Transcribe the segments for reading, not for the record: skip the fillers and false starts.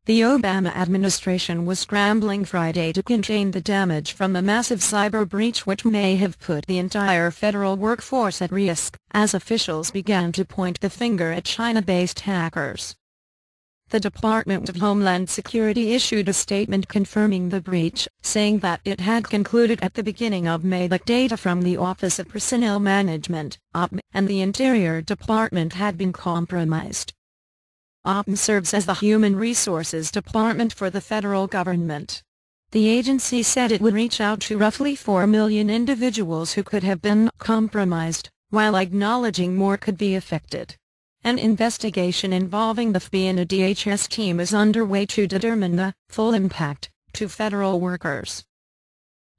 The Obama administration was scrambling Friday to contain the damage from a massive cyber breach which may have put the entire federal workforce at risk, as officials began to point the finger at China-based hackers. The Department of Homeland Security issued a statement confirming the breach, saying that it had concluded at the beginning of May that data from the Office of Personnel Management (OPM) and the Interior Department had been compromised. OPM serves as the Human Resources Department for the federal government. The agency said it would reach out to roughly 4 million individuals who could have been compromised, while acknowledging more could be affected. An investigation involving the FBI and a DHS team is underway to determine the full impact to federal workers.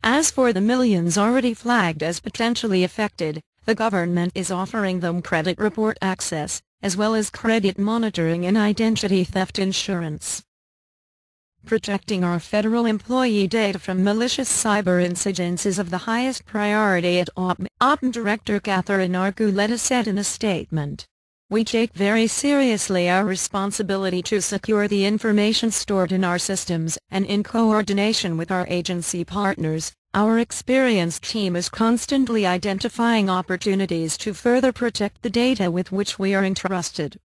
As for the millions already flagged as potentially affected, the government is offering them credit report access, as well as credit monitoring and identity theft insurance. Protecting our federal employee data from malicious cyber incidents is of the highest priority at OPM, OPM Director Catherine Arguleta said in a statement. We take very seriously our responsibility to secure the information stored in our systems, and in coordination with our agency partners, our experienced team is constantly identifying opportunities to further protect the data with which we are entrusted.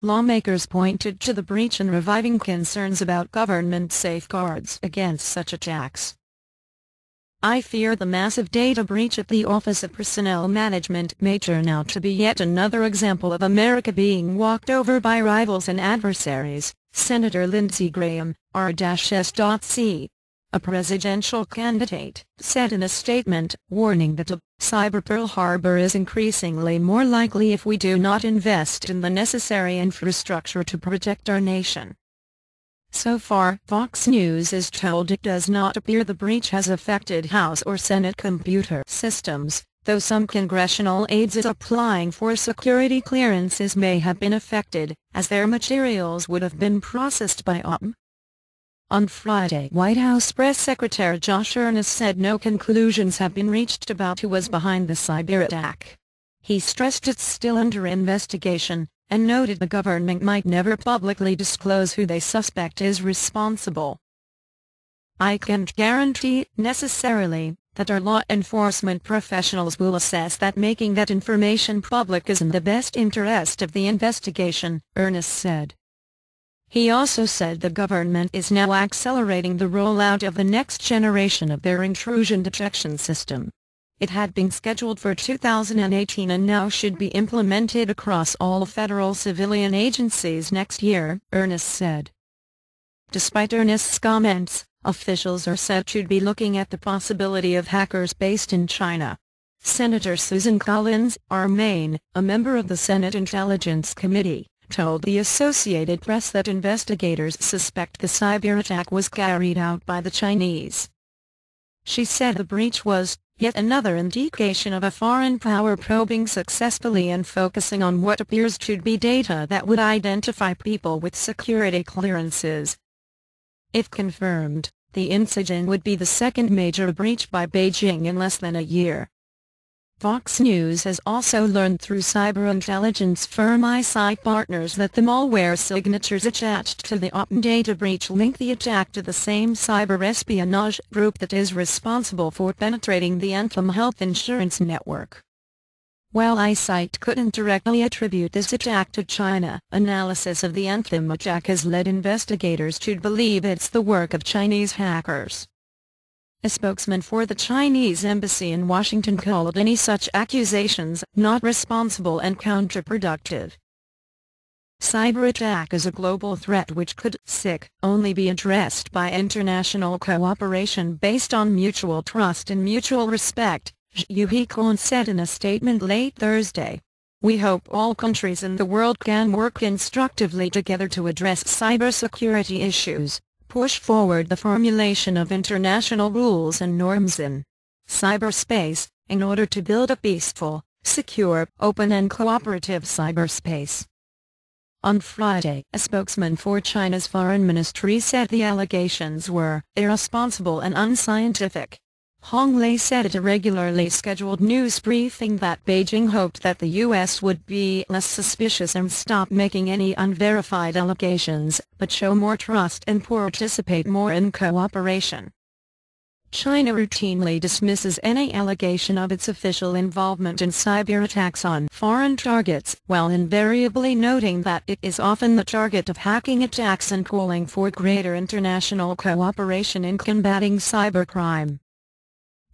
Lawmakers pointed to the breach and reviving concerns about government safeguards against such attacks. I fear the massive data breach at the Office of Personnel Management may turn out to be yet another example of America being walked over by rivals and adversaries, Senator Lindsey Graham, R-S.C., a presidential candidate, said in a statement, warning that a cyber Pearl Harbor is increasingly more likely if we do not invest in the necessary infrastructure to protect our nation. So far, Fox News is told it does not appear the breach has affected House or Senate computer systems, though some congressional aides applying for security clearances may have been affected, as their materials would have been processed by OPM. On Friday, White House Press Secretary Josh Earnest said no conclusions have been reached about who was behind the cyber attack. He stressed it's still under investigation, and noted the government might never publicly disclose who they suspect is responsible. I can't guarantee, necessarily, that our law enforcement professionals will assess that making that information public is in the best interest of the investigation, Earnest said. He also said the government is now accelerating the rollout of the next generation of their intrusion detection system. It had been scheduled for 2018 and now should be implemented across all federal civilian agencies next year, Earnest said. Despite Earnest's comments, officials are said to be looking at the possibility of hackers based in China. Senator Susan Collins, R. Maine, a member of the Senate Intelligence Committee, told the Associated Press that investigators suspect the cyber attack was carried out by the Chinese. She said the breach was yet another indication of a foreign power probing successfully and focusing on what appears to be data that would identify people with security clearances. If confirmed, the incident would be the second major breach by Beijing in less than a year. Fox News has also learned through cyber intelligence firm ISI Partners that the malware signatures attached to the OPM data breach link the attack to the same cyber espionage group that is responsible for penetrating the Anthem health insurance network. While ISI couldn't directly attribute this attack to China, analysis of the Anthem attack has led investigators to believe it's the work of Chinese hackers. A spokesman for the Chinese embassy in Washington called any such accusations not responsible and counterproductive. Cyber attack is a global threat which could only be addressed by international cooperation based on mutual trust and mutual respect, Zhu Hikon said in a statement late Thursday. We hope all countries in the world can work constructively together to address cybersecurity issues, push forward the formulation of international rules and norms in cyberspace, in order to build a peaceful, secure, open and cooperative cyberspace. On Friday, a spokesman for China's foreign ministry said the allegations were irresponsible and unscientific. Hong Lei said at a regularly scheduled news briefing that Beijing hoped that the U.S. would be less suspicious and stop making any unverified allegations, but show more trust and participate more in cooperation. China routinely dismisses any allegation of its official involvement in cyber attacks on foreign targets, while invariably noting that it is often the target of hacking attacks and calling for greater international cooperation in combating cybercrime.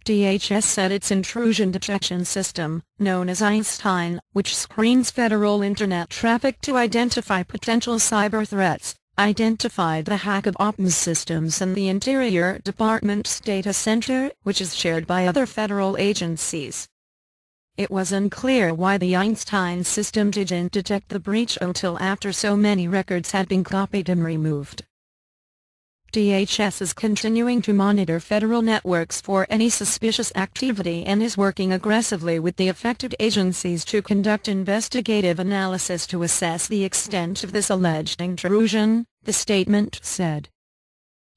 DHS said its intrusion detection system, known as Einstein, which screens federal internet traffic to identify potential cyber threats, identified the hack of OPM's systems and the Interior Department's data center, which is shared by other federal agencies. It was unclear why the Einstein system didn't detect the breach until after so many records had been copied and removed. DHS is continuing to monitor federal networks for any suspicious activity and is working aggressively with the affected agencies to conduct investigative analysis to assess the extent of this alleged intrusion, the statement said.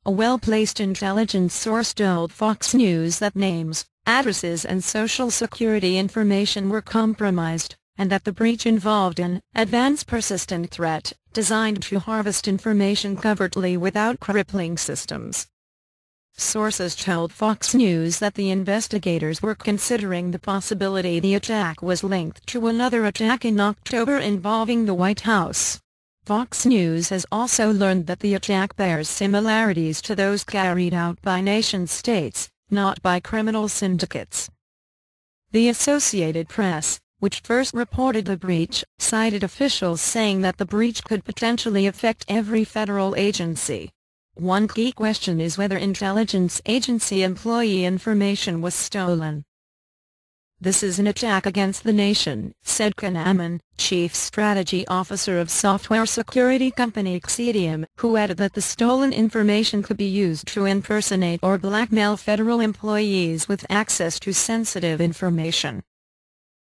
A well-placed intelligence source told Fox News that names, addresses and social security information were compromised, and that the breach involved an advanced persistent threat designed to harvest information covertly without crippling systems. Sources told Fox News that the investigators were considering the possibility the attack was linked to another attack in October involving the White House. Fox News has also learned that the attack bears similarities to those carried out by nation-states, not by criminal syndicates. The Associated Press, which first reported the breach, cited officials saying that the breach could potentially affect every federal agency. One key question is whether intelligence agency employee information was stolen. "This is an attack against the nation," said Ken Ammon, chief strategy officer of software security company Xidium, who added that the stolen information could be used to impersonate or blackmail federal employees with access to sensitive information.